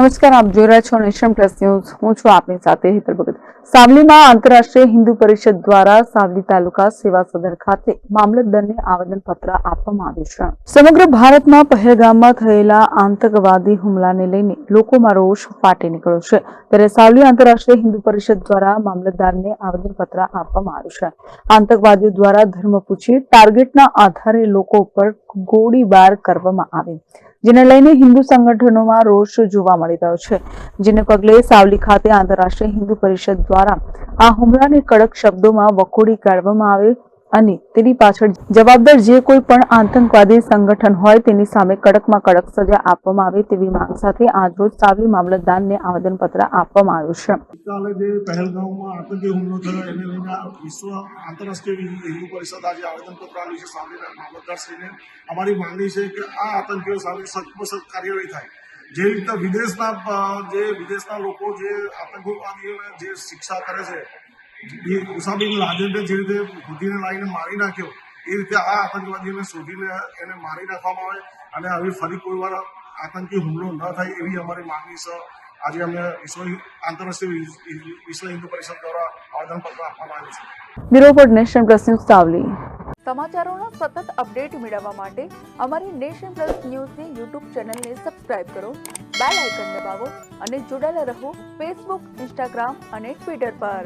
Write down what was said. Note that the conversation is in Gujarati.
નમસ્કાર, આપ જોઈ રહ્યા છો નેશન પ્લસ ન્યૂઝ. હું છું આપની સાથે હેતલ ભગત. સાવલીમાં આંતરરાષ્ટ્રીય હિન્દુ પરિષદ દ્વારા સાવલી તાલુકા સેવા સદન ખાતે મામલતદારને આવેદનપત્ર આપવામાં આવ્યું છે. સમગ્ર ભારતમાં પહેલગામમાં થયેલા આતંકવાદી હુમલાને લઈને લોકોમાં રોષ ફાટી નીકળ્યો છે, ત્યારે સાવલી આંતરરાષ્ટ્રીય હિન્દુ પરિષદ દ્વારા મામલતદારને આવેદનપત્ર આપવામાં આવ્યું છે. આતંકવાદીઓ દ્વારા ધર્મ પૂછી ટાર્ગેટના આધારે લોકો ઉપર ગોળીબાર કરવામાં આવે, જેને લઈને હિન્દુ સંગઠનોમાં રોષ જોવા મળી રહ્યો છે. જેને પગલે સાવલી ખાતે આંતરરાષ્ટ્રીય હિન્દુ પરિષદ દ્વારા આ હુમલાને કડક શબ્દોમાં વખોડી કાઢવામાં આવે અને તેની પાછળ જવાબદાર જે કોઈ પણ આતંકવાદી સંગઠન હોય તેની સામે કડકમાં કડક સજા આપવામાં આવે તેવી માંગ સાથે આજરોજ સાવલી મામલતદારને આવેદનપત્ર આપવામાં આવ્યું છે. ગઈકાલે જે પહેલગામમાં આતંકી હુમલો થયો એને લઈને વિશ્વ આંતરરાષ્ટ્રીય હિન્દુ પરિષદ આજે આવેદનપત્ર આપ્યું છે સાવલીના મામલતદારશ્રીને. અમારી માંગણી છે કે આ આતંકીઓ સામે સખ્તમાં સખ્ત કાર્યવાહી થાય. જે રીતે વિદેશના લોકો જે આતંકવાદીઓને જે શિક્ષા કરે છે, ઉસામા બિન લાદેનને જે રીતે ખુદીને લાવીને મારી નાખ્યો, એ રીતે આ આતંકવાદીઓને શોધીને એને મારી નાખવામાં આવે અને આવી ફરી કોઈ વાર આતંકી હુમલો ન થાય એવી અમારી માંગણી છે. આજે અમે આંતરરાષ્ટ્રીય વિશ્વ હિન્દુ પરિષદ દ્વારા આવેદનપત્ર આપવામાં આવ્યું છે. Bureau report, nation plus news, Savli. સમાચારોના સતત અપડેટ મેળવવા માટે અમારી નેશન પ્લસ ન્યૂઝની યુટ્યુબ ચેનલને સબસ્ક્રાઇબ કરો, બેલ આઇકન દબાવો અને જોડાયેલા રહો ફેસબુક, ઇન્સ્ટાગ્રામ અને ટ્વિટર પર.